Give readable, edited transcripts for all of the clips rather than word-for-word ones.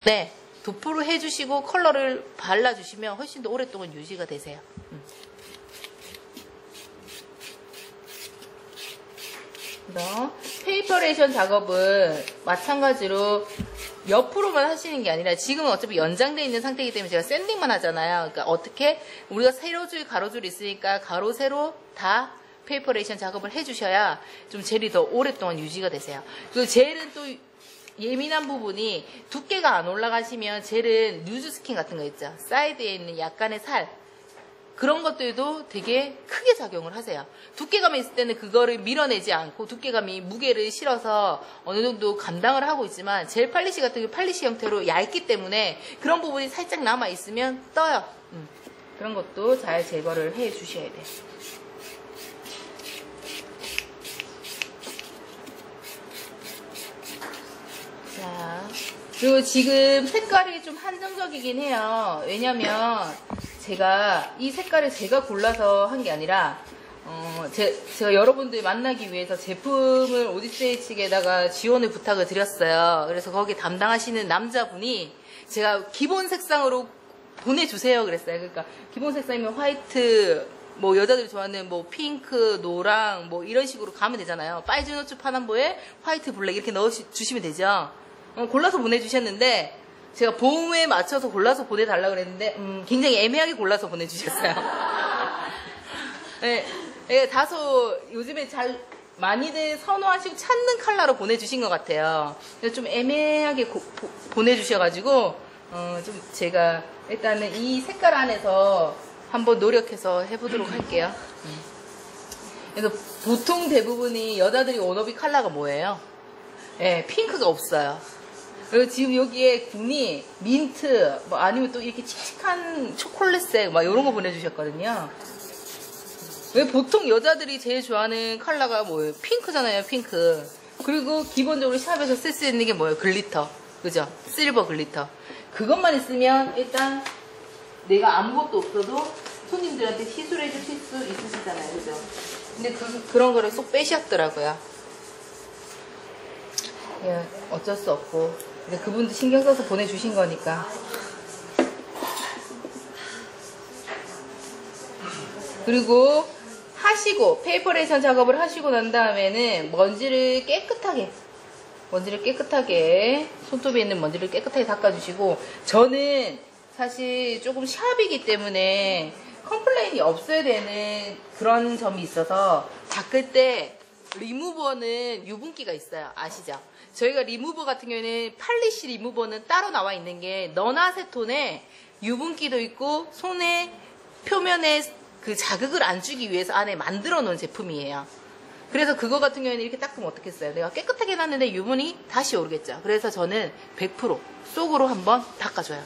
네, 도포를 해주시고 컬러를 발라주시면 훨씬 더 오랫동안 유지가 되세요. 그럼 페이퍼레이션 작업은 마찬가지로 옆으로만 하시는 게 아니라 지금은 어차피 연장되어 있는 상태이기 때문에 제가 샌딩만 하잖아요. 그러니까 어떻게 우리가 세로줄 가로줄 있으니까 가로 세로 다 페이퍼레이션 작업을 해주셔야 좀 젤이 더 오랫동안 유지가 되세요. 그리고 젤은 또 예민한 부분이 두께가 안 올라가시면 젤은 뉴즈 스킨 같은 거 있죠. 사이드에 있는 약간의 살 그런 것들도 되게 크게 작용을 하세요. 두께감이 있을 때는 그거를 밀어내지 않고 두께감이 무게를 실어서 어느 정도 감당을 하고 있지만 젤 팔리시 같은 경우 팔리시 형태로 얇기 때문에 그런 부분이 살짝 남아 있으면 떠요. 그런 것도 잘 제거를 해 주셔야 돼요. 자, 그리고 지금 색깔이 좀 한정적이긴 해요. 왜냐면 제가 이 색깔을 제가 골라서 한 게 아니라 제가 여러분들 만나기 위해서 제품을 오디세이 측에다가 지원을 부탁을 드렸어요. 그래서 거기 담당하시는 남자분이 제가 기본 색상으로 보내주세요 그랬어요. 그러니까 기본 색상이면 화이트, 뭐 여자들이 좋아하는 뭐 핑크, 노랑 뭐 이런 식으로 가면 되잖아요. 빨주노츠 파남보에 화이트, 블랙 이렇게 넣어주시면 되죠. 골라서 보내주셨는데 제가 봄에 맞춰서 골라서 보내달라고 그랬는데 굉장히 애매하게 골라서 보내주셨어요. 네, 네, 다소 요즘에 잘 많이들 선호하시고 찾는 컬러로 보내주신 것 같아요. 좀 애매하게 보내주셔가지고 좀 제가 일단은 이 색깔 안에서 한번 노력해서 해보도록 할게요. 그래서 보통 대부분이 여자들이 워너비 컬러가 뭐예요? 네, 핑크가 없어요. 그리고 지금 여기에 군이 민트, 뭐 아니면 또 이렇게 칙칙한 초콜릿색 막 이런 거 보내주셨거든요. 왜 보통 여자들이 제일 좋아하는 컬러가 뭐예요? 핑크잖아요, 핑크. 그리고 기본적으로 샵에서 쓸 수 있는 게 뭐예요? 글리터. 그죠? 실버 글리터. 그것만 있으면 일단 내가 아무것도 없어도 손님들한테 시술해 주실 수 있으시잖아요. 그죠? 근데 그런 거를 쏙 빼셨더라고요. 예, 어쩔 수 없고. 근데 그분도 신경 써서 보내주신 거니까. 그리고 하시고 페이퍼레이션 작업을 하시고 난 다음에는 먼지를 깨끗하게 손톱에 있는 먼지를 깨끗하게 닦아주시고, 저는 사실 조금 샵이기 때문에 컴플레인이 없어야 되는 그런 점이 있어서 닦을 때 리무버는 유분기가 있어요. 아시죠? 저희가 리무버 같은 경우에는 팔리시 리무버는 따로 나와 있는 게 너나세톤에 유분기도 있고 손의 표면에 그 자극을 안 주기 위해서 안에 만들어 놓은 제품이에요. 그래서 그거 같은 경우에는 이렇게 닦으면 어떻겠어요? 내가 깨끗하게 해놨는데 유분이 다시 오르겠죠. 그래서 저는 100% 속으로 한번 닦아줘요.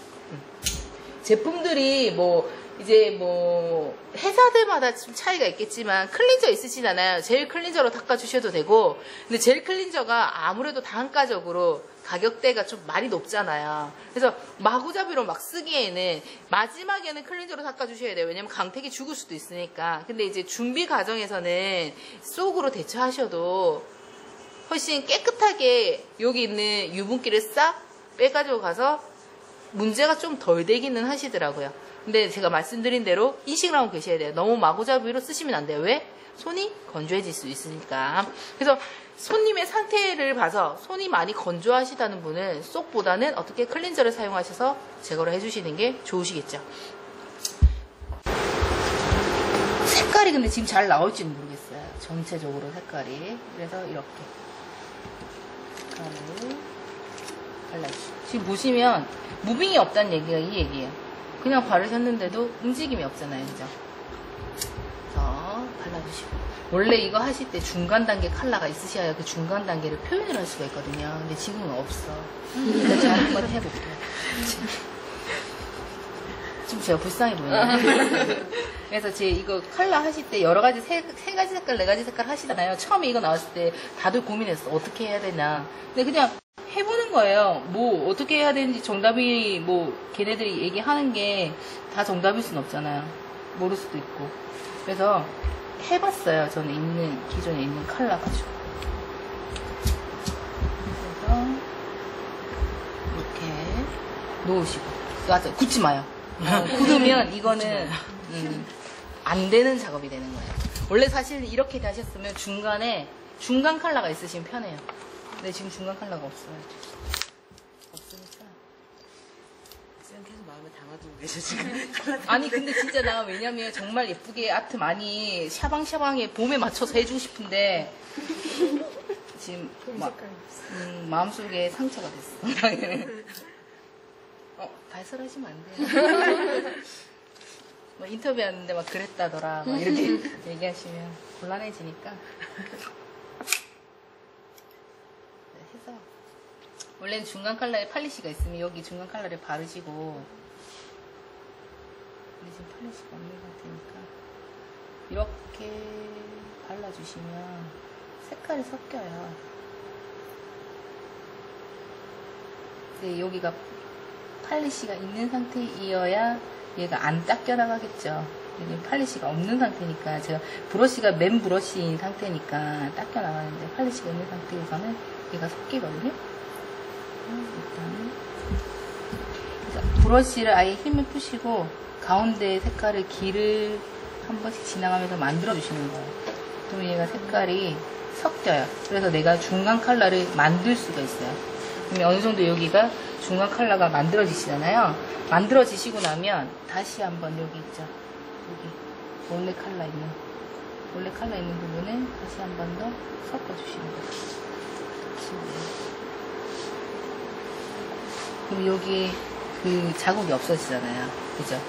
제품들이 이제 회사들마다 좀 차이가 있겠지만 클렌저 있으시잖아요. 젤 클렌저로 닦아주셔도 되고, 근데 젤 클렌저가 아무래도 단가적으로 가격대가 좀 많이 높잖아요. 그래서 마구잡이로 막 쓰기에는 마지막에는 클렌저로 닦아주셔야 돼요. 왜냐면 강택이 죽을 수도 있으니까. 근데 이제 준비 과정에서는 속으로 대처하셔도 훨씬 깨끗하게 여기 있는 유분기를 싹 빼가지고 가서 문제가 좀 덜 되기는 하시더라고요. 근데 제가 말씀드린 대로 인식을 하고 계셔야 돼요. 너무 마구잡이로 쓰시면 안 돼요. 왜? 손이 건조해질 수 있으니까. 그래서 손님의 상태를 봐서 손이 많이 건조하시다는 분은 쏙보다는 어떻게 클렌저를 사용하셔서 제거를 해주시는 게 좋으시겠죠. 색깔이 근데 지금 잘 나올지는 모르겠어요. 전체적으로 색깔이. 그래서 이렇게 색깔을 발라주시고, 지금 보시면 무빙이 없다는 얘기가 이 얘기예요. 그냥 바르셨는데도 움직임이 없잖아요. 그죠? 그래서 발라주시고, 원래 이거 하실 때 중간 단계 컬러가 있으셔야 그 중간 단계를 표현을 할 수가 있거든요. 근데 지금은 없어. 그래서 제가 한번 해볼게요. 좀 제가 불쌍해 보이네요. 그래서 제 이거 컬러 하실 때 여러 가지 세 가지 색깔, 네 가지 색깔 하시잖아요. 처음에 이거 나왔을 때 다들 고민했어. 어떻게 해야 되나. 근데 그냥 해보는 거예요. 어떻게 해야 되는지 정답이 걔네들이 얘기하는 게 다 정답일 순 없잖아요. 모를 수도 있고. 그래서 해봤어요. 저는 기존에 있는 컬러 가지고. 그래서 이렇게 놓으시고. 맞아, 굳지 마요. 굳으면 이거는 안 되는 작업이 되는 거예요. 원래 사실 이렇게 하셨으면 중간에 중간 컬러가 있으시면 편해요. 근데 지금 중간 컬러가 없어요. 없으니까. 쌤 계속 마음에 담아두고 계셔 지금. 아니 근데 진짜 나 왜냐면 정말 예쁘게 아트 많이 샤방샤방에 봄에 맞춰서 해주고 싶은데 지금 마음속에 상처가 됐어. 발설하시면 안 돼요. 뭐 인터뷰하는데 막 그랬다더라 막 이렇게 얘기하시면 곤란해지니까. 해서 원래는 중간 컬러에 팔리시가 있으면 여기 중간 컬러를 바르시고, 근데 지금 팔리시가 없는 상태니까 이렇게 발라주시면 색깔이 섞여요. 근데 여기가 팔리시가 있는 상태이어야 얘가 안 닦여 나가겠죠. 여기 팔리시가 없는 상태니까, 제가 브러쉬가 맨 브러쉬인 상태니까 닦여 나가는데, 팔리시가 있는 상태에서는 얘가 섞이거든요. 일단은 브러쉬를 아예 힘을 푸시고 가운데 색깔을 길을 한 번씩 지나가면서 만들어 주시는 거예요. 그럼 얘가 색깔이 섞여요. 그래서 내가 중간 컬러를 만들 수가 있어요. 그러면 어느 정도 여기가 중간 컬러가 만들어지시잖아요. 만들어지시고 나면 다시 한번 여기 있죠. 여기 원래 컬러 있는 부분을 다시 한 번 더 섞어주시는 거예요. 그럼 여기 그 자국이 없어지잖아요. 그죠?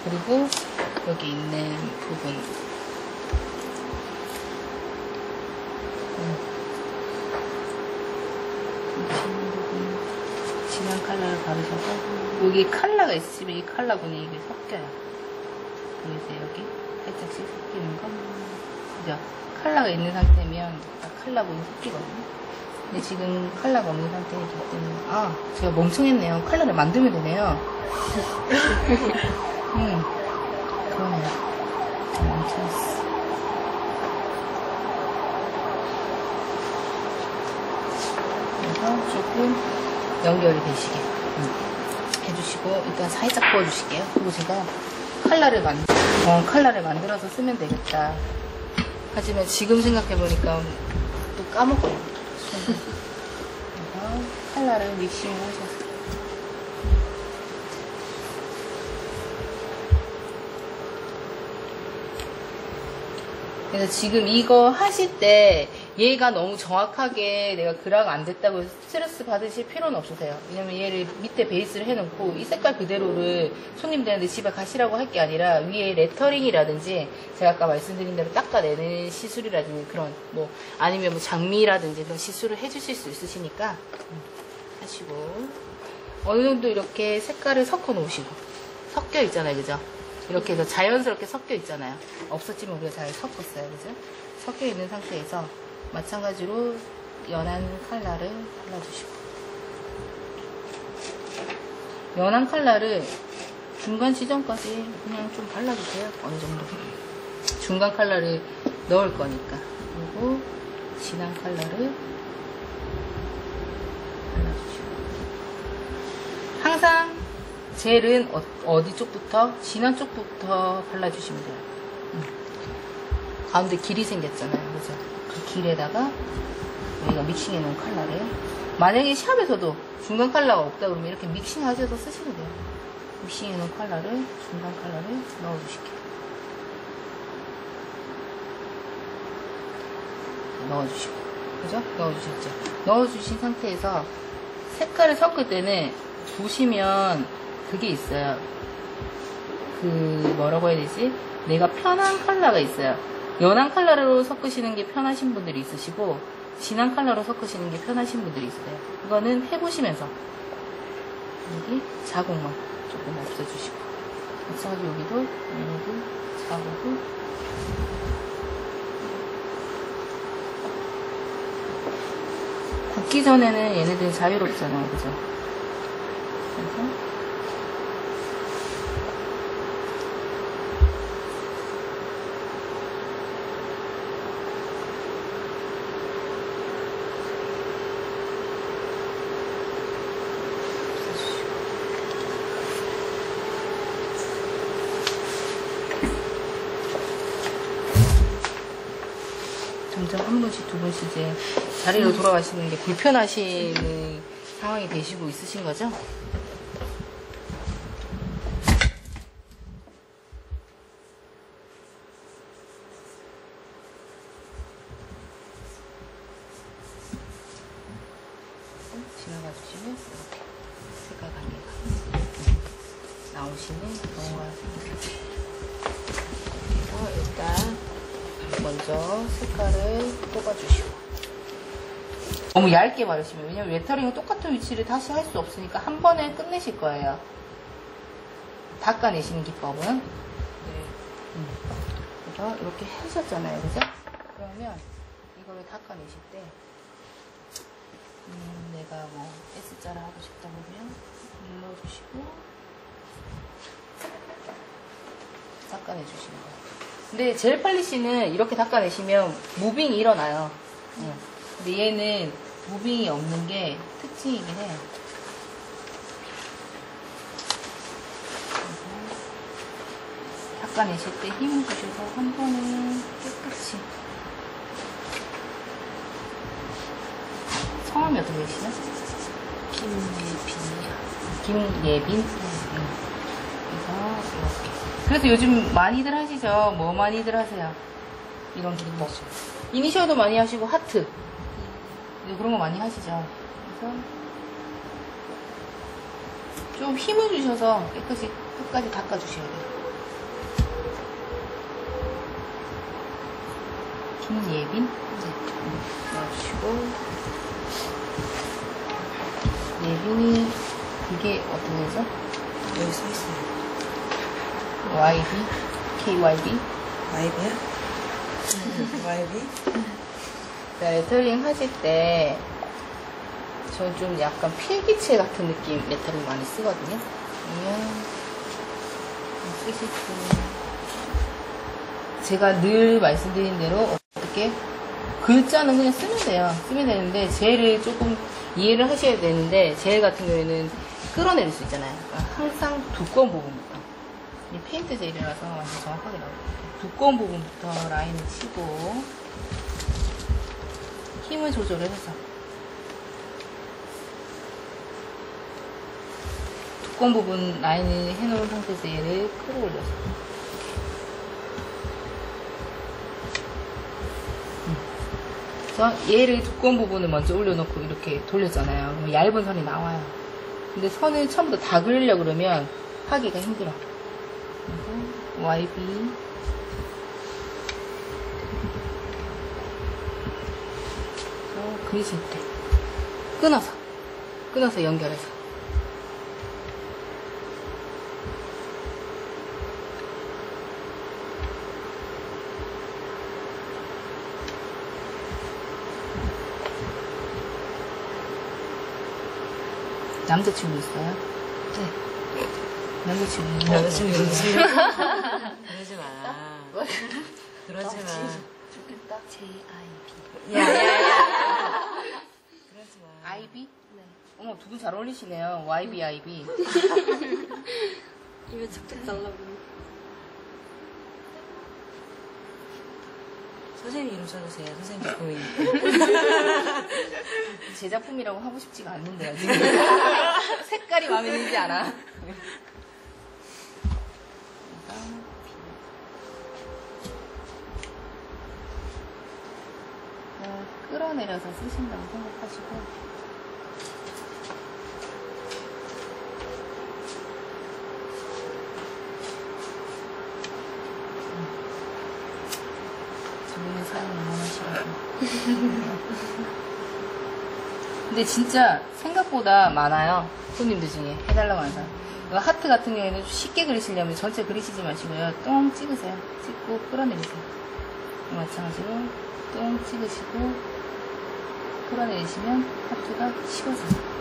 그리고 여기 있는 부분. 진한 컬러를 바르셔서 여기 컬러가 있으시면 이 컬러분이 이게 섞여요. 보이세요? 여기 살짝씩 섞이는 거. 그죠? 컬러가 있는 상태면 딱 컬러분이 섞이거든요. 근데 지금 컬러가 없는 상태이기 때문에, 제가 멍청했네요. 컬러를 만들면 되네요. 그러네요. 멍청했어. 그래서 조금 연결이 되시게 해주시고, 일단 살짝 부어주실게요. 그리고 제가 컬러를 만들어서 쓰면 되겠다. 하지만 지금 생각해보니까 또 까먹어요. 그래서 컬러를 믹싱을 하셔서. 그래서 지금 이거 하실 때 얘가 너무 정확하게 내가 그라가 안 됐다고 스트레스 받으실 필요는 없으세요. 왜냐면 얘를 밑에 베이스를 해놓고 이 색깔 그대로를 손님들한테 집에 가시라고 할 게 아니라 위에 레터링이라든지 제가 아까 말씀드린 대로 닦아내는 시술이라든지 그런 뭐 아니면 뭐 장미라든지 그런 시술을 해주실 수 있으시니까 하시고, 어느 정도 이렇게 색깔을 섞어 놓으시고, 섞여 있잖아요. 그죠? 이렇게 해서 자연스럽게 섞여 있잖아요. 없었지만 우리가 잘 섞었어요. 그죠? 섞여 있는 상태에서 마찬가지로 연한 컬러를 발라주시고, 연한 컬러를 중간 지점까지 그냥 좀 발라주세요. 어느 정도. 중간 컬러를 넣을 거니까. 그리고 진한 컬러를 발라주시고. 항상 젤은 어디 쪽부터? 진한 쪽부터 발라주시면 돼요. 가운데 길이 생겼잖아요. 그죠? 그 길에다가 여기가 믹싱해 놓은 컬러를, 만약에 샵에서도 중간 컬러가 없다 그러면 이렇게 믹싱 하셔서 쓰시면 돼요. 믹싱해 놓은 컬러를, 중간 컬러를 넣어주실게요. 넣어주시고, 그죠? 넣어주셨죠? 넣어주신 상태에서 색깔을 섞을 때는 보시면 그게 있어요. 그 뭐라고 해야 되지? 내가 편한 컬러가 있어요. 연한 컬러로 섞으시는 게 편하신 분들이 있으시고, 진한 컬러로 섞으시는 게 편하신 분들이 있어요. 이거는 해보시면서 여기 자국만 조금 없애주시고, 마찬가지로 여기도 자국을 굽기 전에는 얘네들이 자유롭잖아요. 그죠? 그래서 점점 한 번씩 두 번씩 이제 자리로 돌아가시는 게 불편하시는 상황이 되시고 있으신 거죠? 지나가 주시면 이렇게 색깔 관계가 나오시는 경우가 생깁니다. 그래서 일단 먼저 색깔을 뽑아주시고 너무 얇게 바르시면 왜냐면 웨터링은 똑같은 위치를 다시 할 수 없으니까 한 번에 끝내실 거예요. 닦아내시는 기법은 그래서 이렇게 하셨잖아요, 그죠? 그러면 이거를 닦아내실 때 내가 뭐 S자를 하고 싶다 보면 눌러주시고 닦아내주시는 거예요. 근데 젤 팔리시는 이렇게 닦아내시면 무빙이 일어나요. 근데 얘는 무빙이 없는 게 특징이긴 해요. 닦아내실 때 힘을 주셔서 한 번에 깨끗이. 성함이 어떻게 되시죠? 김예빈. 그래서 이렇게. 그래서 요즘 많이들 하시죠? 뭐 많이들 하세요? 이런 기법. 이니셜도 많이 하시고 하트. 그런 거 많이 하시죠? 그래서 좀 힘을 주셔서 깨끗이 끝까지 닦아주셔야 돼요. 김예빈. 넣어주시고. 예빈이 그게 어떻게 되죠? 여기 써있어요. YB? KYB? YB야? YB? 레터링 하실 때, 저 좀 약간 필기체 같은 느낌 레터링 많이 쓰거든요. 그러면, 쓰실 때, 제가 늘 말씀드린 대로 어떻게, 글자는 그냥 쓰면 돼요. 쓰면 되는데, 젤을 조금 이해를 하셔야 되는데, 젤 같은 경우에는 끌어내릴 수 있잖아요. 그러니까 항상 두꺼운 부분부터. 이 페인트 젤이라서 완전 정확하게 나오고 두꺼운 부분부터 라인을 치고 힘을 조절을 해서 두꺼운 부분 라인을 해놓은 상태에서 얘를 끌어올려서 그래서 얘를 두꺼운 부분을 먼저 올려놓고 이렇게 돌렸잖아요. 그럼 얇은 선이 나와요. 근데 선을 처음부터 다 그리려고 그러면 하기가 힘들어. YB 그리실 때 끊어서 연결해서 남자친구 있어요? 네. 남자친구 그러지 마. 그러지 마. 좋겠다. JIB. 야야야. 그러지 마. IB? 네. 어머, 두 분 잘 어울리시네요. YB, IB. 입에 착착 달라고. 선생님 이름 써주세요. 선생님 작품이니까. 제 작품이라고 하고 싶지가 않는데요, 지금. 색깔이 마음에 들지 않아. 끌어내려서 쓰신다고 생각하시고 저희는 사용을 원하시거든요. 근데 진짜 생각보다 많아요. 손님들 중에 해달라고 하는 사람. 이거 하트 같은 경우에는 쉽게 그리시려면 전체 그리시지 마시고요. 똥 찍으세요. 찍고 끌어내리세요. 마찬가지로 똥 찍으시고 끌어내리시면 하트가 식어져요.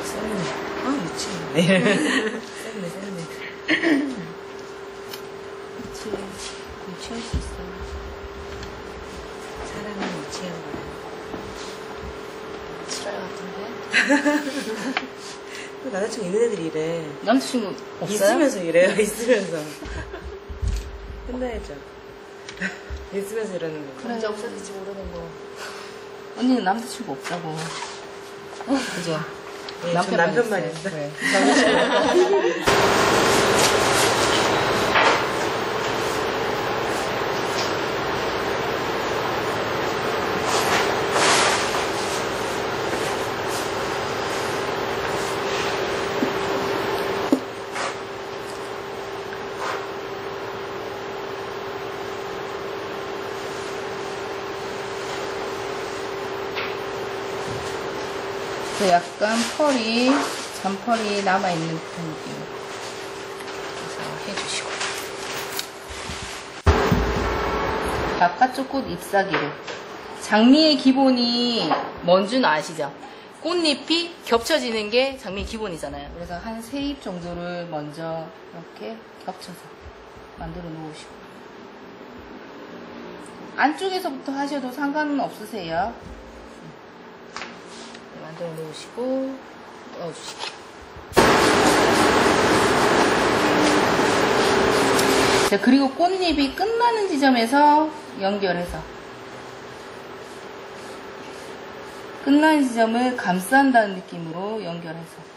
썰네. 미치겠네. 썰네. 그치. 유치할 수 있어요. 사람은 미치는 거야. 지랄 같은데? 또 남자친구 있는 애들이 이래. 남자친구 없어요? 있으면서 이래요, 있으면서. 끝나야죠. 있으면서 이러는 거. 그래. 혼자 없어질지 모르는 거. 언니는 남자친구 없다고. 그죠? 네, 전 남편만 있어요. 있어요. 그래. 약간 펄이, 잔펄이 남아있는 듯한 느낌. 그래서 해주시고. 바깥쪽 꽃 잎사귀를. 장미의 기본이 뭔 줄 아시죠? 꽃잎이 겹쳐지는 게 장미의 기본이잖아요. 그래서 한 3잎 정도를 먼저 이렇게 겹쳐서 만들어 놓으시고. 안쪽에서부터 하셔도 상관은 없으세요. 만들어 놓으시고 넣어주시고. 자, 그리고 꽃잎이 끝나는 지점에서 연결해서 끝나는 지점을 감싼다는 느낌으로 연결해서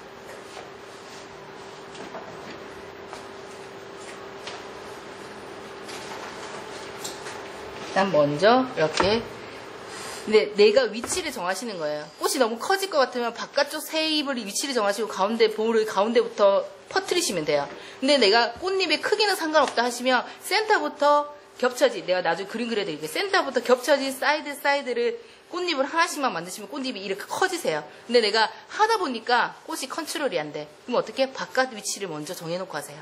일단 먼저 이렇게. 근데 내가 위치를 정하시는 거예요. 꽃이 너무 커질 것 같으면 바깥쪽 새 잎을 위치를 정하시고 가운데 볼을 가운데부터 퍼뜨리시면 돼요. 근데 내가 꽃잎의 크기는 상관없다 하시면 센터부터 겹쳐지, 내가 나중에 그림 그려드릴게요. 센터부터 겹쳐진 사이드를 꽃잎을 하나씩만 만드시면 꽃잎이 이렇게 커지세요. 근데 내가 하다 보니까 꽃이 컨트롤이 안 돼. 그럼 어떻게? 바깥 위치를 먼저 정해놓고 하세요.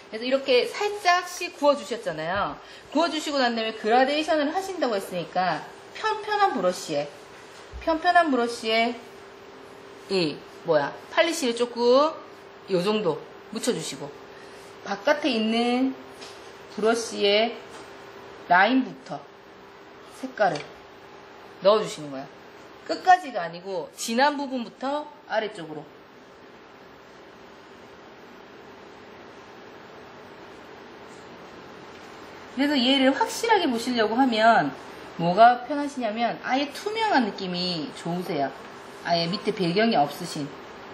그래서 이렇게 살짝씩 구워주셨잖아요. 구워주시고 난 다음에 그라데이션을 하신다고 했으니까 편편한 브러쉬에 이 팔리시를 조금 요 정도 묻혀주시고 바깥에 있는 브러쉬의 라인부터 색깔을 넣어주시는 거예요. 끝까지가 아니고 진한 부분부터 아래쪽으로. 그래서 얘를 확실하게 보시려고 하면 뭐가 편하시냐면 아예 투명한 느낌이 좋으세요. 아예 밑에 배경이 없으신.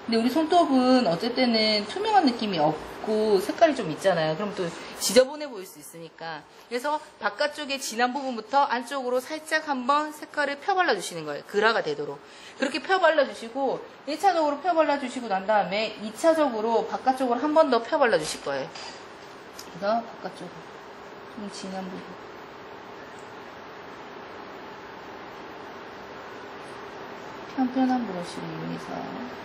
근데 우리 손톱은 어쩔 때는 투명한 느낌이 없고 색깔이 좀 있잖아요. 그럼 또 지저분해 보일 수 있으니까. 그래서 바깥쪽에 진한 부분부터 안쪽으로 살짝 한번 색깔을 펴발라 주시는 거예요. 그라가 되도록. 그렇게 펴발라 주시고 1차적으로 펴발라 주시고 난 다음에 2차적으로 바깥쪽으로 한 번 더 펴발라 주실 거예요. 그래서 바깥쪽으로 좀 진한 부분. 편편한 브러쉬를 이용해서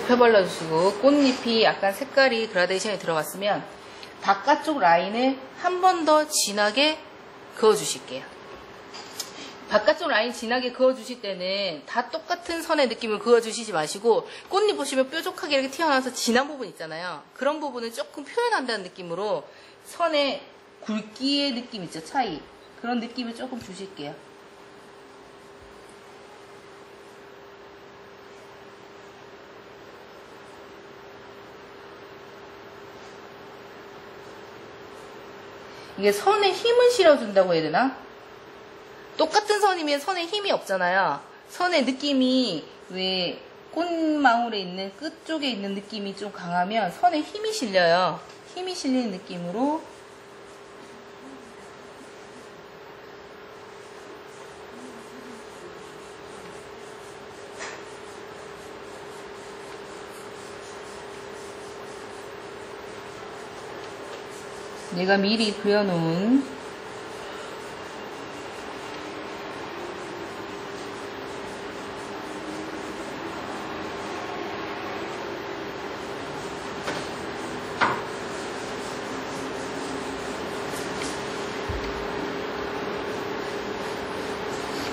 펴발라주시고 꽃잎이 약간 색깔이 그라데이션이 들어갔으면 바깥쪽 라인을 한 번 더 진하게 그어주실게요. 바깥쪽 라인 진하게 그어주실 때는 다 똑같은 선의 느낌을 그어주시지 마시고 꽃잎 보시면 뾰족하게 이렇게 튀어나와서 진한 부분 있잖아요. 그런 부분을 조금 표현한다는 느낌으로 선의 굵기의 느낌 있죠, 차이. 그런 느낌을 조금 주실게요. 이게 선에 힘을 실어준다고 해야 되나? 똑같은 선이면 선에 힘이 없잖아요. 선의 느낌이 왜 꽃망울에 있는 끝쪽에 있는 느낌이 좀 강하면 선에 힘이 실려요. 힘이 실리는 느낌으로 내가 미리 그려놓은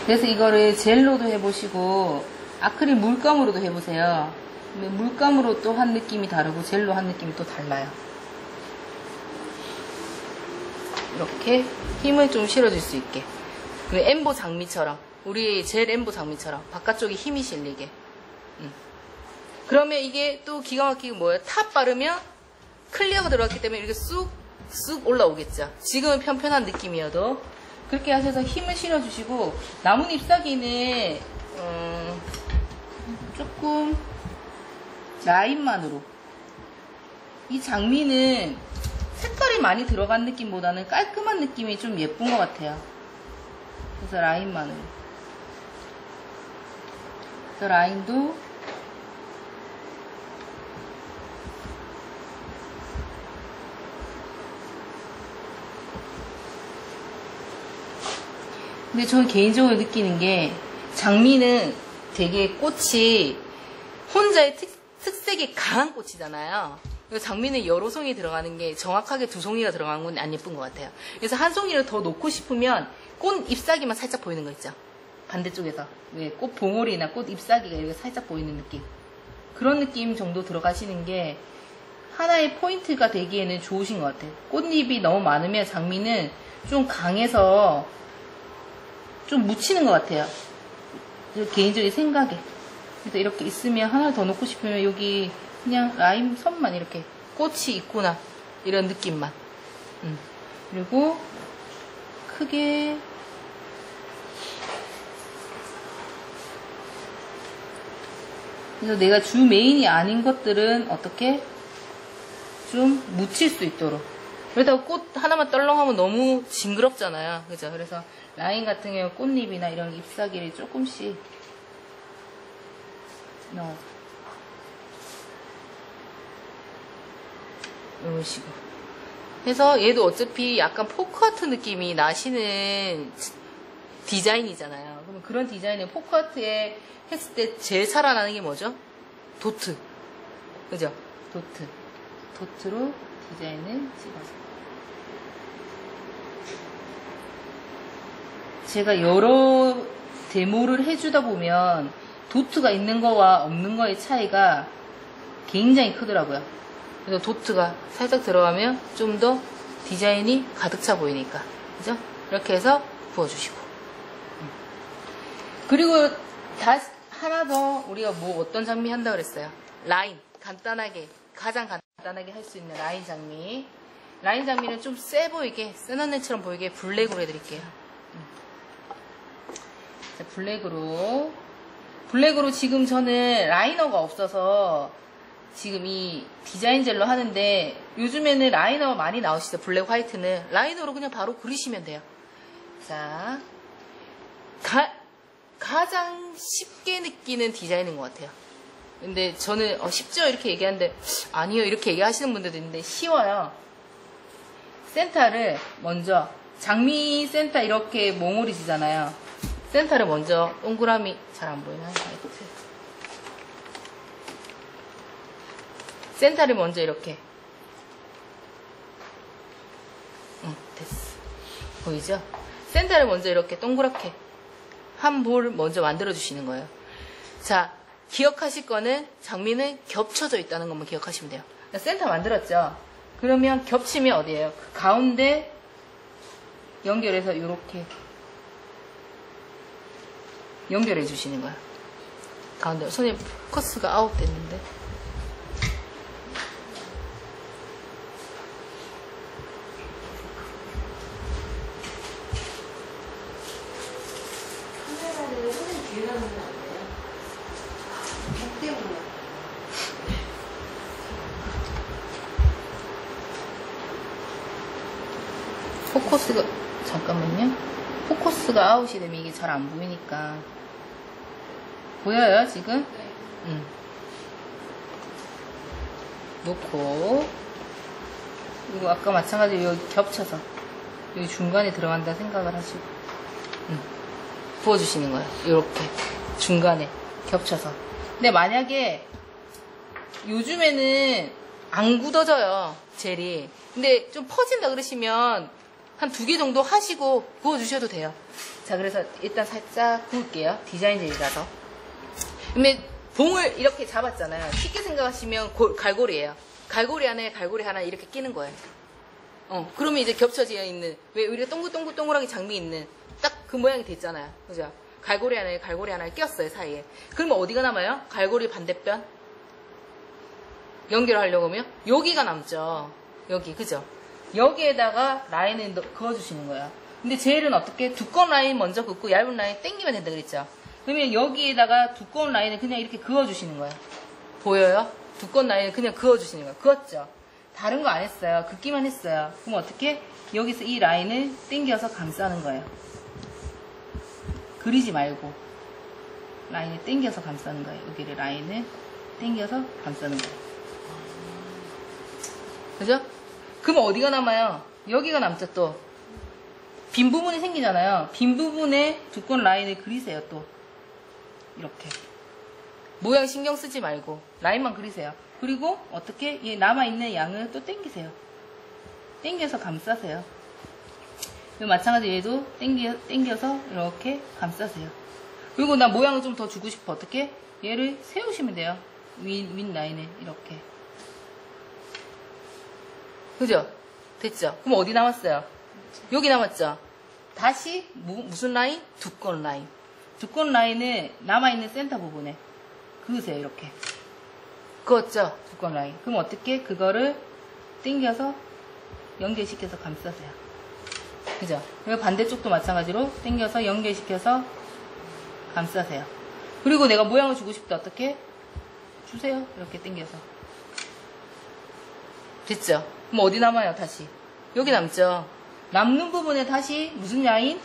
그래서 이거를 젤로도 해보시고 아크릴 물감으로도 해보세요. 근데 물감으로 또 한 느낌이 다르고 젤로 한 느낌이 또 달라요. 이렇게 힘을 좀 실어줄 수 있게. 그리고 엠보 장미처럼, 우리 젤 엠보 장미처럼 바깥쪽에 힘이 실리게. 그러면 이게 또 기가 막히게 뭐예요? 탑 바르면 클리어가 들어갔기 때문에 이렇게 쑥 올라오겠죠. 지금은 편편한 느낌이어도 그렇게 하셔서 힘을 실어주시고, 나뭇 잎사귀는 조금 라인만으로. 이 장미는 색깔이 많이 들어간 느낌보다는 깔끔한 느낌이 좀 예쁜 것 같아요. 그래서 라인만으로. 그래서 라인도 근데 저는 개인적으로 느끼는 게 장미는 되게 꽃이 혼자의 특색이 강한 꽃이잖아요. 그래서 장미는 여러 송이 들어가는 게 정확하게 두 송이가 들어가는 건 안 예쁜 것 같아요. 그래서 한 송이를 더 놓고 싶으면 꽃 잎사귀만 살짝 보이는 거 있죠. 반대쪽에서 왜 꽃 봉오리나 꽃 잎사귀가 이렇게 살짝 보이는 느낌. 그런 느낌 정도 들어가시는 게 하나의 포인트가 되기에는 좋으신 것 같아요. 꽃잎이 너무 많으면 장미는 좀 강해서 좀 묻히는 것 같아요. 개인적인 생각에. 그래서 이렇게 있으면 하나 더 놓고 싶으면 여기 그냥 라임 선만 이렇게 꽃이 있구나 이런 느낌만. 그리고 크게 그래서 내가 주 메인이 아닌 것들은 어떻게 좀 묻힐 수 있도록. 그러다가 꽃 하나만 떨렁하면 너무 징그럽잖아요. 그죠? 그래서 라인 같은 경우 꽃잎이나 이런 잎사귀를 조금씩 넣어. 이런 식으로. 그래서 얘도 어차피 약간 포크아트 느낌이 나시는 디자인이잖아요. 그럼 그런 디자인을 포크아트에 했을 때 제일 살아나는 게 뭐죠? 도트. 그죠? 도트. 도트로 디자인을 찍어서. 제가 여러 데모를 해주다 보면 도트가 있는 거와 없는 거의 차이가 굉장히 크더라고요. 그래서 도트가 살짝 들어가면 좀 더 디자인이 가득 차 보이니까. 그죠? 이렇게 해서 부어주시고. 그리고 다시 하나 더 우리가 뭐 어떤 장미 한다고 그랬어요? 라인. 간단하게, 가장 간단하게 할 수 있는 라인 장미. 라인 장미는 좀 세 보이게, 센 언니처럼 보이게 블랙으로 해드릴게요. 자, 블랙으로 지금 저는 라이너가 없어서 지금 이 디자인 젤로 하는데, 요즘에는 라이너 많이 나오시죠. 블랙 화이트는 라이너로 그냥 바로 그리시면 돼요. 자, 가장 쉽게 느끼는 디자인인 것 같아요. 근데 저는 쉽죠 이렇게 얘기하는데 아니요 이렇게 얘기하시는 분들도 있는데 쉬워요. 센터를 먼저, 장미 센터 이렇게 몽골이시잖아요. 센터를 먼저 동그라미, 잘 안 보이나? 센터를 먼저 이렇게. 됐어. 보이죠? 센터를 먼저 이렇게 동그랗게 한 볼 먼저 만들어 주시는 거예요. 자, 기억하실 거는 장미는 겹쳐져 있다는 것만 기억하시면 돼요. 센터 만들었죠? 그러면 겹치면 어디예요? 그 가운데 연결해서 이렇게 연결해 주시는 거예요. 가운데. 손에 포커스가 아웃 됐는데. 카메라를 손에 뒤에 놔놓으면 안 돼요? 목 때문에. 포커스가, 잠깐만요. 포커스가 아웃이 되면 이게 잘 안 보이니까. 보여요, 지금? 네. 놓고, 그리고 아까 마찬가지로 여기 겹쳐서, 여기 중간에 들어간다 생각을 하시고, 부어주시는 거예요. 이렇게. 중간에 겹쳐서. 근데 만약에, 요즘에는 안 굳어져요, 젤이. 근데 좀 퍼진다 그러시면, 한 2개 정도 하시고 부어주셔도 돼요. 자, 그래서 일단 살짝 구울게요. 디자인 젤이라서. 근데 봉을 이렇게 잡았잖아요. 쉽게 생각하시면 갈고리예요. 갈고리 안에 갈고리 하나 이렇게 끼는 거예요. 그러면 이제 겹쳐져 있는, 왜 우리가 동글동글동글하게 장미 있는 딱 그 모양이 됐잖아요. 그죠? 갈고리 안에 갈고리 하나 꼈어요, 사이에. 그러면 어디가 남아요? 갈고리 반대편? 연결하려고 하면 여기가 남죠. 여기, 그죠? 여기에다가 라인을 그어주시는 거예요. 근데 젤은 어떻게? 두꺼운 라인 먼저 긋고 얇은 라인 당기면 된다 그랬죠? 그러면 여기에다가 두꺼운 라인을 그냥 이렇게 그어주시는 거예요. 보여요? 두꺼운 라인을 그냥 그어주시는 거예요. 그었죠? 다른 거 안 했어요. 긋기만 했어요. 그럼 어떻게? 여기서 이 라인을 당겨서 감싸는 거예요. 그리지 말고 라인을 당겨서 감싸는 거예요. 여기를 라인을 당겨서 감싸는 거예요. 그죠? 그럼 어디가 남아요? 여기가 남죠. 또 빈 부분이 생기잖아요. 빈 부분에 두꺼운 라인을 그리세요. 또 이렇게 모양 신경 쓰지 말고 라인만 그리세요. 그리고 어떻게? 이 남아있는 양을 또 당기세요. 당겨서 감싸세요. 마찬가지로 얘도 당겨서 이렇게 감싸세요. 그리고 나 모양을 좀 더 주고 싶어. 어떻게? 얘를 세우시면 돼요. 윗 라인에 이렇게. 그죠? 됐죠? 그럼 어디 남았어요? 여기 남았죠? 다시 무슨 라인? 두꺼운 라인. 두꺼운 라인을 남아있는 센터 부분에 그으세요. 이렇게. 그었죠? 두꺼운 라인. 그럼 어떻게? 그거를 당겨서 연결시켜서 감싸세요. 그죠? 그리고 반대쪽도 마찬가지로 당겨서 연결시켜서 감싸세요. 그리고 내가 모양을 주고 싶다. 어떻게? 주세요. 이렇게 당겨서. 됐죠? 그럼 어디 남아요? 다시. 여기 남죠? 남는 부분에 다시 무슨 라인?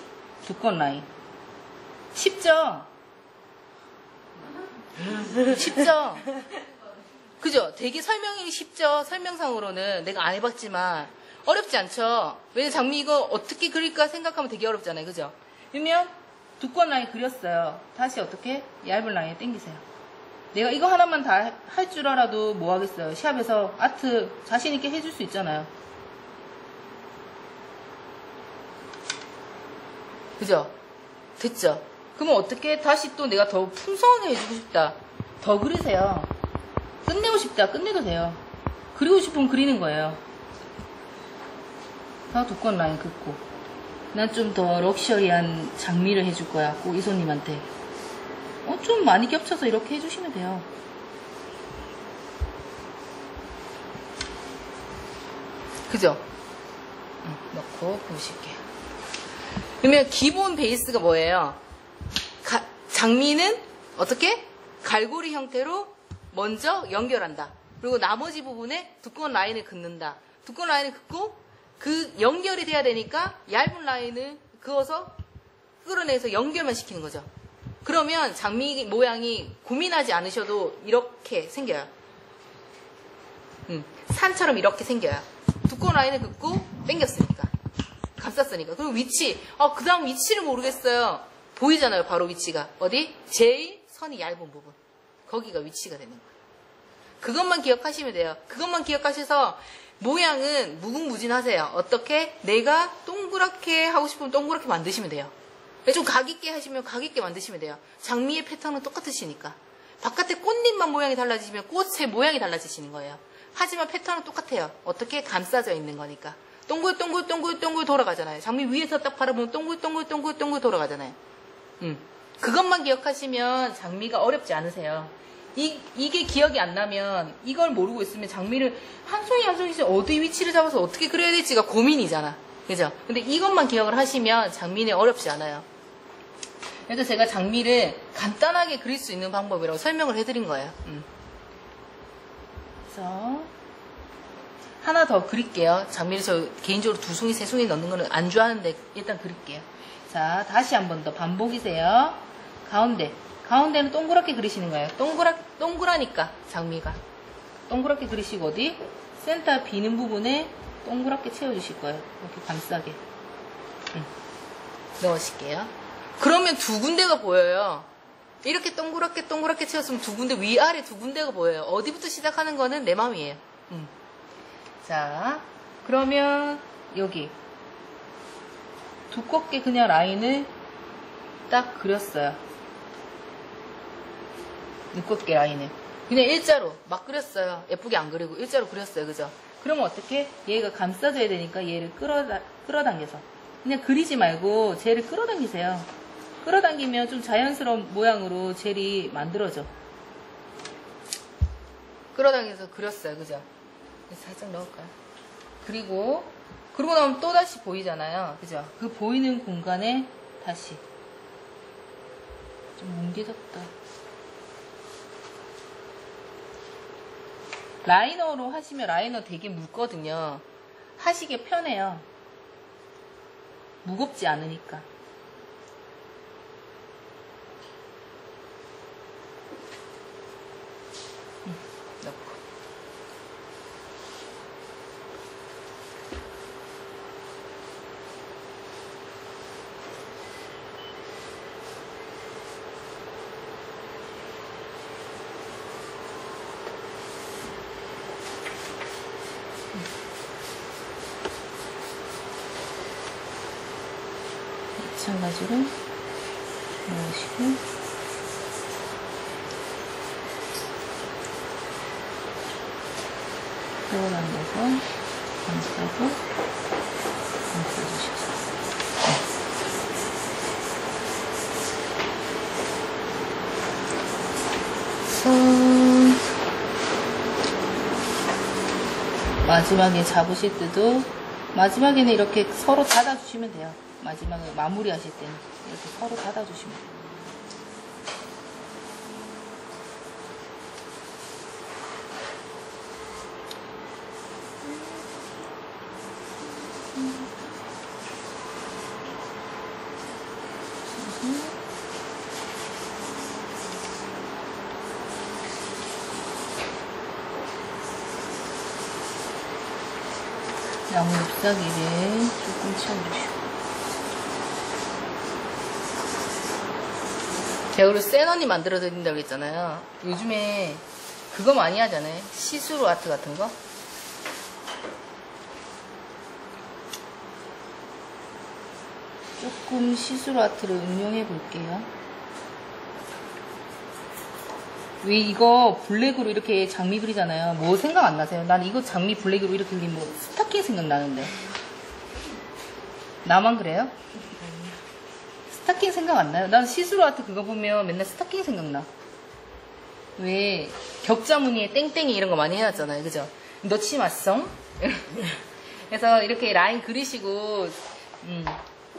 두꺼운 라인. 쉽죠? 쉽죠? 그죠? 되게 설명이 쉽죠? 설명상으로는 내가 안 해봤지만 어렵지 않죠? 왜냐면 장미 이거 어떻게 그릴까 생각하면 되게 어렵잖아요. 그죠? 그러면 두꺼운 라인 그렸어요. 다시 어떻게? 얇은 라인에 당기세요. 내가 이거 하나만 다 할 줄 알아도 뭐 하겠어요? 시합에서 아트 자신있게 해줄 수 있잖아요. 그죠? 됐죠? 그러면 어떻게? 다시 또 내가 더 풍성하게 해주고 싶다. 더 그리세요. 끝내고 싶다. 끝내도 돼요. 그리고 싶으면 그리는 거예요. 다 두꺼운 라인 긋고. 난 좀 더 럭셔리한 장미를 해줄 거야. 꼭 이손님한테. 좀 많이 겹쳐서 이렇게 해주시면 돼요. 그죠? 넣고 보실게요. 그러면 기본 베이스가 뭐예요? 장미는 어떻게? 갈고리 형태로 먼저 연결한다. 그리고 나머지 부분에 두꺼운 라인을 긋는다. 두꺼운 라인을 긋고 그 연결이 돼야 되니까 얇은 라인을 그어서 끌어내서 연결만 시키는 거죠. 그러면 장미 모양이 고민하지 않으셔도 이렇게 생겨요. 산처럼 이렇게 생겨요. 두꺼운 라인을 긋고 당겼으니까. 감쌌으니까. 그리고 위치. 그 다음 위치를 모르겠어요. 보이잖아요. 바로 위치가. 어디? 제일 선이 얇은 부분. 거기가 위치가 되는 거예요. 그것만 기억하시면 돼요. 그것만 기억하셔서 모양은 무궁무진하세요. 어떻게? 내가 동그랗게 하고 싶으면 동그랗게 만드시면 돼요. 좀 각 있게 하시면 각 있게 만드시면 돼요. 장미의 패턴은 똑같으시니까. 바깥에 꽃잎만 모양이 달라지시면 꽃의 모양이 달라지시는 거예요. 하지만 패턴은 똑같아요. 어떻게? 감싸져 있는 거니까. 동글동글 돌아가잖아요. 장미 위에서 딱 바라보면 동글 돌아가잖아요. 그것만 기억하시면 장미가 어렵지 않으세요. 이게 기억이 안 나면 이걸 모르고 있으면 장미를 한 송이 한 송이씩 어디 위치를 잡아서 어떻게 그려야 될지가 고민이잖아. 그죠? 근데 이것만 기억을 하시면 장미는 어렵지 않아요. 그래서 제가 장미를 간단하게 그릴 수 있는 방법이라고 설명을 해드린 거예요. 그래서 하나 더 그릴게요. 장미를 저 개인적으로 2송이, 3송이 넣는 거는 안 좋아하는데 일단 그릴게요. 자, 다시 한 번 더 반복이세요. 가운데는 동그랗게 그리시는 거예요. 동그라니까 장미가. 동그랗게 그리시고 어디? 센터 비는 부분에 동그랗게 채워주실 거예요. 이렇게 감싸게. 넣으실게요. 그러면 2군데가 보여요. 이렇게 동그랗게 채웠으면 2군데, 위아래 2군데가 보여요. 어디부터 시작하는 거는 내 맘이에요. 자, 그러면 여기 두껍게 그냥 라인을 딱 그렸어요. 두껍게 라인을. 그냥 일자로 막 그렸어요. 예쁘게 안 그리고 일자로 그렸어요. 그죠? 그러면 어떻게? 얘가 감싸줘야 되니까 얘를 끌어당겨서. 그냥 그리지 말고 젤을 끌어당기세요. 끌어당기면 좀 자연스러운 모양으로 젤이 만들어져. 끌어당겨서 그렸어요. 그죠? 살짝 넣을까요? 그리고 그러고 나면 또다시 보이잖아요. 그죠? 그 보이는 공간에 다시 좀 뭉개졌다. 라이너로 하시면 라이너 되게 묽거든요. 하시기 편해요. 무겁지 않으니까. 넣고. 마찬가지로 넣으시고 끌어당겨서 감싸고 감싸주셔서 마지막에 잡으실 때도 마지막에는 이렇게 서로 닫아주시면 돼요. 마지막에 마무리 하실 때는 이렇게 서로 닫아주시면 돼요. 나무 잎사귀를 조금 채워주시고. 제가 그리고 센 언니 만들어 드린다고 했잖아요. 요즘에 그거 많이 하잖아요. 시스루 아트 같은 거. 조금 시스루 아트를 응용해 볼게요. 왜 이거 블랙으로 이렇게 장미 그리잖아요. 뭐 생각 안 나세요? 난 이거 장미 블랙으로 이렇게 그리면 뭐 스타킹 생각나는데. 나만 그래요? 스타킹 생각 안 나요? 난 시스루 아트 그거 보면 맨날 스타킹 생각나. 왜 격자 무늬에 땡땡이 이런 거 많이 해놨잖아요. 그죠? 너 치마성? 그래서 이렇게 라인 그리시고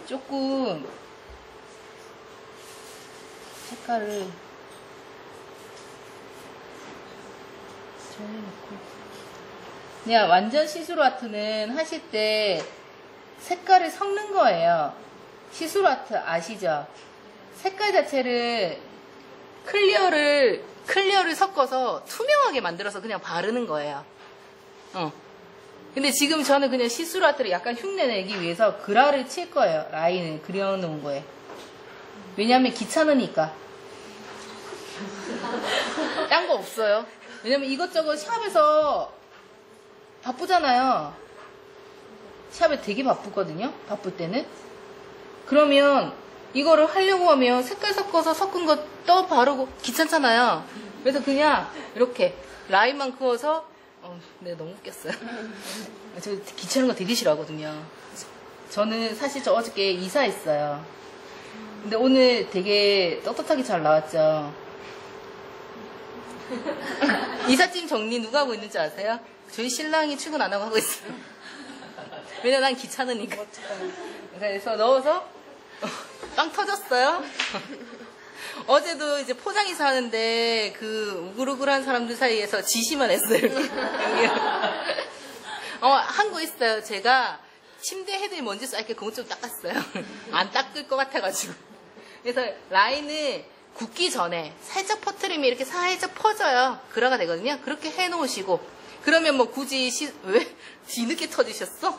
조금 색깔을 정해놓고. 그냥 완전 시스루 아트는 하실 때 색깔을 섞는 거예요. 시스루 아트 아시죠? 색깔 자체를 클리어를 섞어서 투명하게 만들어서 그냥 바르는 거예요. 근데 지금 저는 그냥 시스루 아트를 약간 흉내 내기 위해서 그라를 칠 거예요. 라인을 그려놓은 거에. 왜냐면 귀찮으니까. 딴 거 없어요. 왜냐면 이것저것 샵에서 바쁘잖아요. 샵에 되게 바쁘거든요. 바쁠 때는. 그러면 이거를 하려고 하면 색깔 섞어서 섞은 거 또 바르고 귀찮잖아요. 그래서 그냥 이렇게 라인만 그어서 내가 너무 웃겼어요. 저 귀찮은 거 되게 싫어하거든요. 저는 사실 저 어저께 이사했어요. 근데 오늘 되게 떳떳하게 잘 나왔죠. 이삿짐 정리 누가 하고 있는지 아세요? 저희 신랑이 출근 안 하고 있어요. 왜냐면 난 귀찮으니까. 그래서 넣어서 빵 터졌어요. 어제도 이제 포장이사 하는데 그 우글우글한 사람들 사이에서 지시만 했어요. 한 거 있어요. 제가 침대 헤드에 먼지 쌓이게 그것 좀 닦았어요. 안 닦을 것 같아가지고. 그래서 라인을 굳기 전에 살짝 퍼뜨리면 이렇게 살짝 퍼져요. 그라가 되거든요. 그렇게 해놓으시고. 그러면 뭐 굳이 왜 뒤늦게 터지셨어?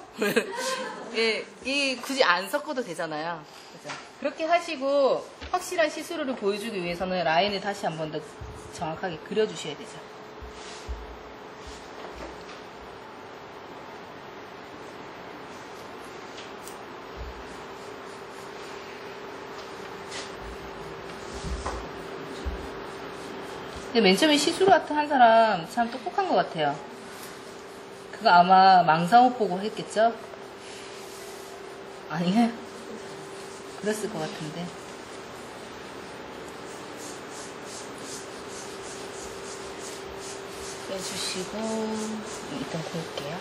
예, 굳이 안 섞어도 되잖아요. 그죠? 그렇게 하시고 확실한 시스루를 보여주기 위해서는 라인을 다시 한 번 더 정확하게 그려주셔야 되죠. 근데 맨 처음에 시스루 아트 한 사람 참 똑똑한 것 같아요. 그거 아마 망사옷 보고 했겠죠? 아니에요? 그랬을 것 같은데. 빼주시고 일단 볼게요.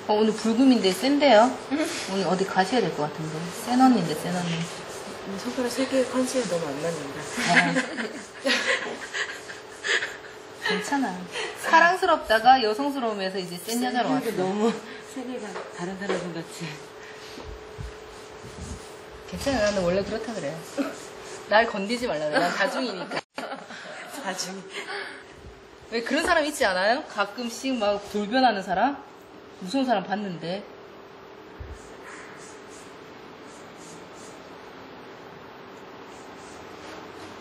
오늘 불금인데 센데요? 오늘 어디 가셔야 될 것 같은데. 센 언니인데, 센 언니. 손가락 3개의 컨셉이 너무 안 맞는다. 괜찮아. 사랑스럽다가 여성스러우면서 이제 센 여자로 왔어. 너무 3개가 다른 사람 같이. 괜찮아. 나는 원래 그렇다 그래. 날 건드지 말라 그래. 난 다중이니까. 나중에. 왜 그런 사람 있지 않아요? 가끔씩 막 돌변하는 사람? 무서운 사람 봤는데.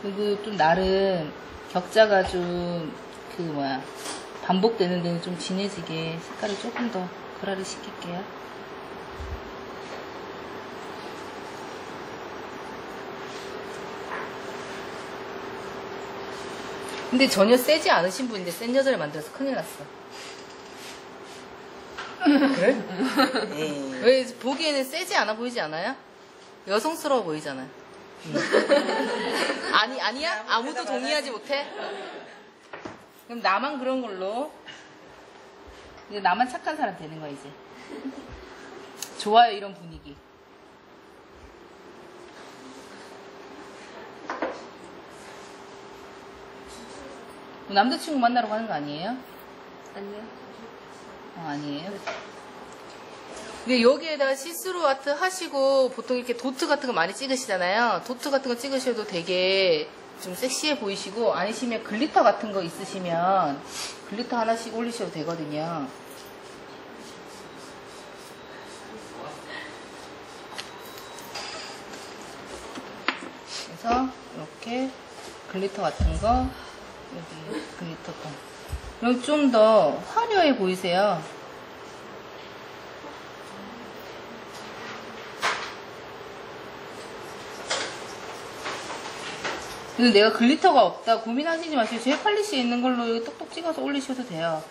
그리고 좀 나름 격자가 좀 반복되는 데는 좀 진해지게 색깔을 조금 더 그라를 시킬게요. 근데 전혀 세지 않으신 분인데 센 여자를 만들어서 큰일 났어. 그래? 왜 보기에는 세지 않아 보이지 않아요? 여성스러워 보이잖아요. 아니야? 아무도 동의하지 못해? 그럼 나만 그런 걸로. 이제 나만 착한 사람 되는 거야, 이제. 좋아요, 이런 분위기. 남자친구 만나러 가는 거 아니에요? 아니요. 아니에요? 근데 여기에다가 시스루 아트 하시고 보통 이렇게 도트 같은 거 많이 찍으시잖아요. 도트 같은 거 찍으셔도 되게 좀 섹시해 보이시고, 아니시면 글리터 같은 거 있으시면 글리터 하나씩 올리셔도 되거든요. 그래서 이렇게 글리터 같은 거, 여기 글리터 거. 그럼 좀 더 화려해 보이세요. 근데 내가 글리터가 없다 고민하시지 마시고 제 팔리시에 있는 걸로 똑똑 찍어서 올리셔도 돼요.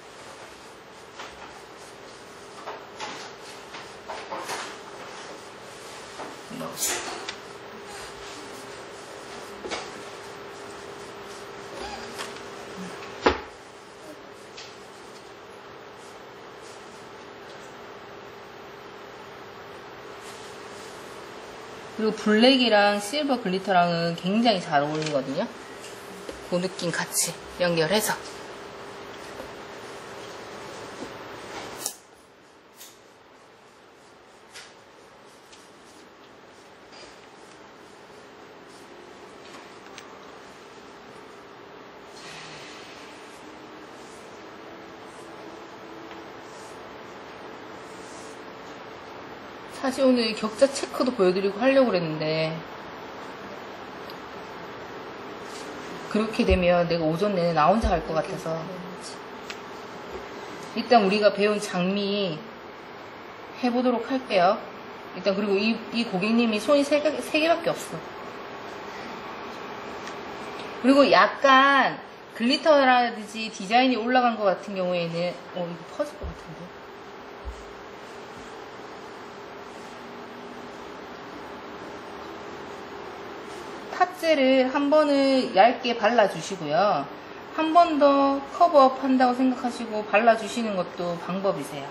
그리고 블랙이랑 실버 글리터랑은 굉장히 잘 어울리거든요. 그 느낌 같이 연결해서. 사실 오늘 격자 체크도 보여드리고 하려고 그랬는데 그렇게 되면 내가 오전 내내 나 혼자 할 것 같아서 일단 우리가 배운 장미 해보도록 할게요. 일단 그리고 이 고객님이 손이 3개밖에 없어. 그리고 약간 글리터라든지 디자인이 올라간 것 같은 경우에는 이거 퍼질 것 같은데. 탑젤을 한 번은 얇게 발라주시고요. 한 번 더 커버업 한다고 생각하시고 발라주시는 것도 방법이세요.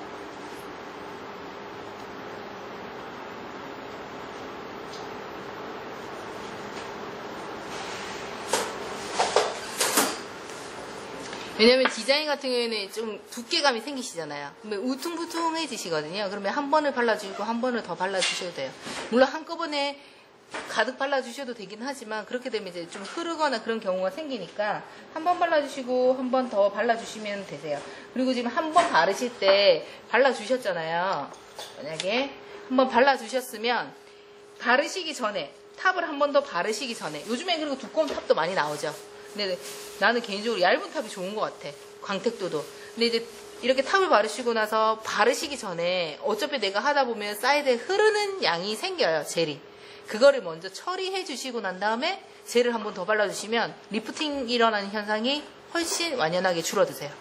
왜냐면 디자인 같은 경우에는 좀 두께감이 생기시잖아요. 그러면 울퉁불퉁해지시거든요. 그러면 한 번을 발라주시고 한 번을 더 발라주셔도 돼요. 물론 한꺼번에 가득 발라주셔도 되긴 하지만 그렇게 되면 이제 좀 흐르거나 그런 경우가 생기니까 한 번 발라주시고 한 번 더 발라주시면 되세요. 그리고 지금 한 번 바르실 때 발라주셨잖아요. 만약에 한 번 발라주셨으면 바르시기 전에 탑을 한 번 더 바르시기 전에, 요즘에 그리고 두꺼운 탑도 많이 나오죠. 근데 나는 개인적으로 얇은 탑이 좋은 것 같아. 광택도도. 근데 이제 이렇게 탑을 바르시고 나서 바르시기 전에 어차피 내가 하다 보면 사이드에 흐르는 양이 생겨요, 젤이. 그거를 먼저 처리해 주시고 난 다음에 젤을 한 번 더 발라주시면 리프팅 일어나는 현상이 훨씬 완연하게 줄어드세요.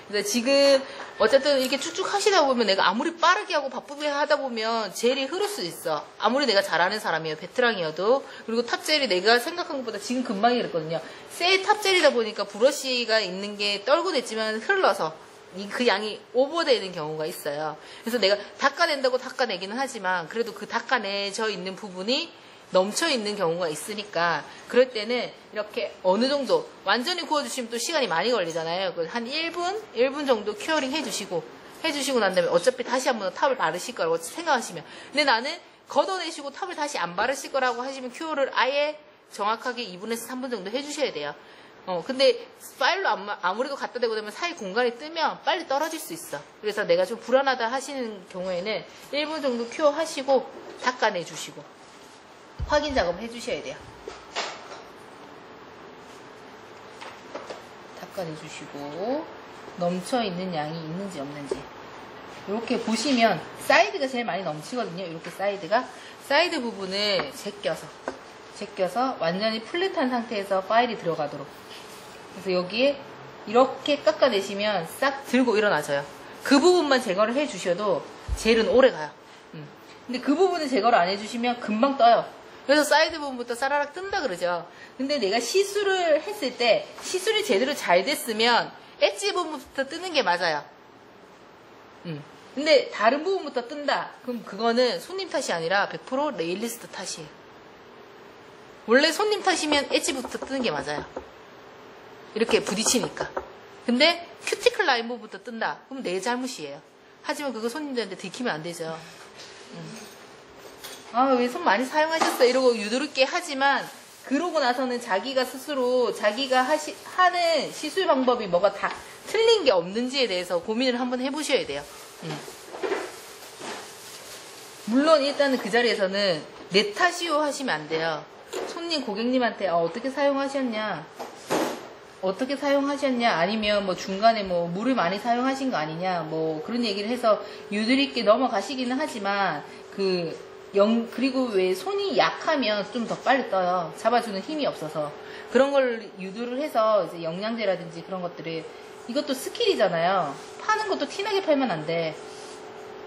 그래서 지금 어쨌든 이렇게 쭉쭉 하시다 보면 내가 아무리 빠르게 하고 바쁘게 하다 보면 젤이 흐를 수 있어. 아무리 내가 잘하는 사람이에요. 베테랑이어도. 그리고 탑젤이 내가 생각한 것보다 지금 금방이 그랬거든요. 새 탑젤이다 보니까 브러쉬가 있는 게 떨고 됐지만 흘러서 그 양이 오버되는 경우가 있어요. 그래서 내가 닦아낸다고 닦아내기는 하지만 그래도 그 닦아내져 있는 부분이 넘쳐 있는 경우가 있으니까 그럴 때는 이렇게 어느 정도 완전히 구워주시면 또 시간이 많이 걸리잖아요. 한 1분 정도 큐어링 해주시고 난 다음에 어차피 다시 한번 탑을 바르실 거라고 생각하시면, 근데 나는 걷어내시고 탑을 다시 안 바르실 거라고 하시면 큐어를 아예 정확하게 2분에서 3분 정도 해주셔야 돼요. 근데 파일로 아무래도 갖다 대고 되면 사이 공간이 뜨면 빨리 떨어질 수 있어. 그래서 내가 좀 불안하다 하시는 경우에는 1분 정도 큐어 하시고 닦아내 주시고 확인 작업 해주셔야 돼요. 닦아내 주시고 넘쳐있는 양이 있는지 없는지 이렇게 보시면 사이드가 제일 많이 넘치거든요. 이렇게 사이드 부분을 제껴서 완전히 플랫한 상태에서 파일이 들어가도록. 그래서 여기에 이렇게 깎아내시면 싹 들고 일어나져요. 그 부분만 제거를 해주셔도 젤은 오래 가요. 근데 그 부분을 제거를 안 해주시면 금방 떠요. 그래서 사이드 부분부터 싸라락 뜬다 그러죠. 근데 내가 시술을 했을 때 시술이 제대로 잘 됐으면 엣지 부분부터 뜨는 게 맞아요. 근데 다른 부분부터 뜬다. 그럼 그거는 손님 탓이 아니라 100% 네일리스트 탓이에요. 원래 손님 탓이면 엣지부터 뜨는 게 맞아요. 이렇게 부딪히니까. 근데 큐티클 라인 부분부터 뜬다. 그럼 내 잘못이에요. 하지만 그거 손님들한테 들키면 안 되죠. 왜 손 많이 사용하셨어요? 이러고 유도롭게 하지만 그러고 나서는 자기가 스스로 자기가 하는 시술 방법이 뭐가 다 틀린 게 없는지에 대해서 고민을 한번 해보셔야 돼요. 물론 일단은 그 자리에서는 내 탓이요 하시면 안 돼요. 손님 고객님한테 어떻게 사용하셨냐, 아니면 뭐 중간에 뭐 물을 많이 사용하신 거 아니냐, 뭐 그런 얘기를 해서 유도리 있게 넘어가시기는 하지만 그리고 왜 손이 약하면 좀 더 빨리 떠요. 잡아주는 힘이 없어서. 그런 걸 유도를 해서 이제 영양제라든지 그런 것들을, 이것도 스킬이잖아요. 파는 것도 티나게 팔면 안 돼.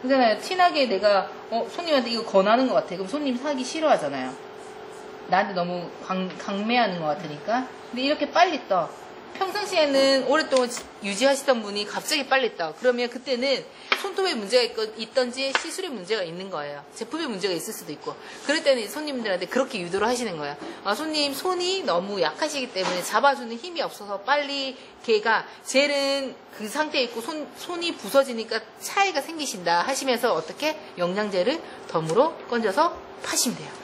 그잖아요. 티나게 내가 손님한테 이거 권하는 것 같아. 그럼 손님 사기 싫어하잖아요. 나한테 너무 강매하는 것 같으니까. 근데 이렇게 빨리 떠. 평상시에는 오랫동안 유지하시던 분이 갑자기 빨리 떠. 그러면 그때는 손톱에 문제가 있던지 시술에 문제가 있는 거예요. 제품에 문제가 있을 수도 있고. 그럴 때는 손님들한테 그렇게 유도를 하시는 거예요. 손님 손이 너무 약하시기 때문에 잡아주는 힘이 없어서 빨리 걔가 젤은 그 상태에 있고 손이 부서지니까 차이가 생기신다 하시면서 어떻게 영양제를 덤으로 건져서 파시면 돼요.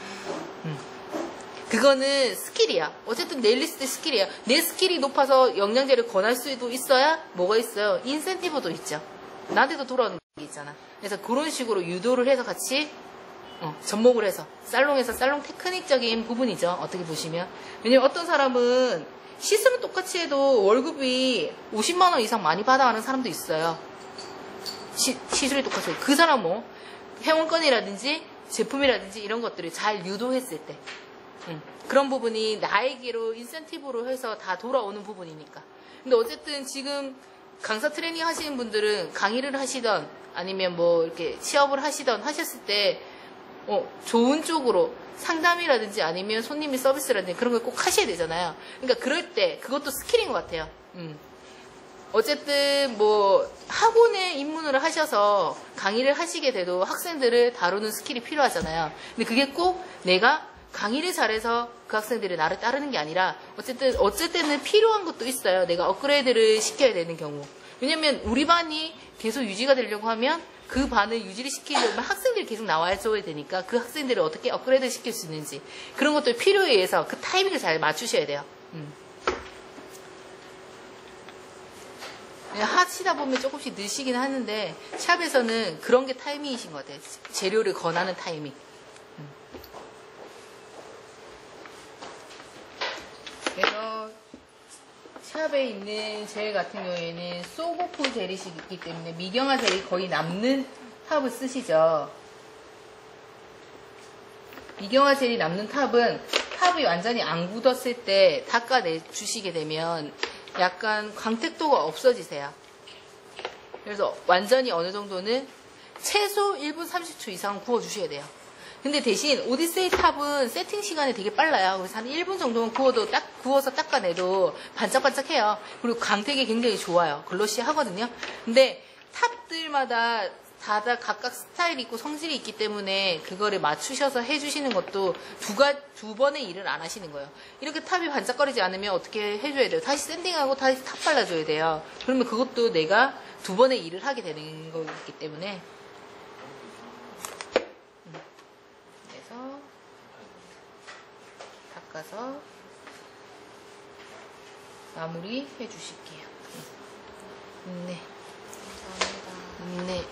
그거는 스킬이야. 어쨌든 네일리스트 스킬이야. 내 스킬이 높아서 영양제를 권할 수도 있어야 뭐가 있어요? 인센티브도 있죠. 나한테도 돌아오는 게 있잖아. 그래서 그런 식으로 유도를 해서 같이 접목을 해서 살롱에서 살롱 테크닉적인 부분이죠. 어떻게 보시면. 왜냐면 어떤 사람은 시술은 똑같이 해도 월급이 50만 원 이상 많이 받아가는 사람도 있어요. 시술이 똑같이 해도. 그 사람 뭐 회원권이라든지 제품이라든지 이런 것들을 잘 유도했을 때 그런 부분이 나에게로 인센티브로 해서 다 돌아오는 부분이니까. 근데 어쨌든 지금 강사 트레이닝 하시는 분들은 강의를 하시던 아니면 뭐 이렇게 취업을 하셨을 때 좋은 쪽으로 상담이라든지 아니면 손님이 서비스라든지 그런 걸 꼭 하셔야 되잖아요. 그러니까 그럴 때 그것도 스킬인 것 같아요. 어쨌든 뭐 학원에 입문을 하셔서 강의를 하시게 돼도 학생들을 다루는 스킬이 필요하잖아요. 근데 그게 꼭 내가 강의를 잘해서 그 학생들이 나를 따르는 게 아니라 어쩔 때는 필요한 것도 있어요. 내가 업그레이드를 시켜야 되는 경우. 왜냐면 우리 반이 계속 유지가 되려고 하면 그 반을 유지를 시키려면 학생들이 계속 나와줘야 되니까 그 학생들을 어떻게 업그레이드 시킬 수 있는지 그런 것들 필요에 의해서 그 타이밍을 잘 맞추셔야 돼요. 하시다 보면 조금씩 느시긴 하는데 샵에서는 그런 게 타이밍이신 것 같아요. 재료를 권하는 타이밍. 샵에 있는 젤 같은 경우에는 소고프 젤이 있기 때문에 미경화 젤이 거의 남는 탑을 쓰시죠. 미경화 젤이 남는 탑은 탑이 완전히 안 굳었을 때 닦아내 주시게 되면 약간 광택도가 없어지세요. 그래서 완전히 어느 정도는 최소 1분 30초 이상 구워주셔야 돼요. 근데 대신 오디세이 탑은 세팅 시간이 되게 빨라요. 그래서 한 1분 정도만 구워서 닦아내도 반짝반짝해요. 그리고 광택이 굉장히 좋아요. 글로시 하거든요. 근데 탑들마다 다들 각각 스타일이 있고 성질이 있기 때문에 그거를 맞추셔서 해주시는 것도 두 번의 일을 안 하시는 거예요. 이렇게 탑이 반짝거리지 않으면 어떻게 해줘야 돼요? 다시 샌딩하고 다시 탑 발라줘야 돼요. 그러면 그것도 내가 두 번의 일을 하게 되는 거기 때문에. 그래서 닦아서 마무리 해주실게요. 네. 감사합니다. 네.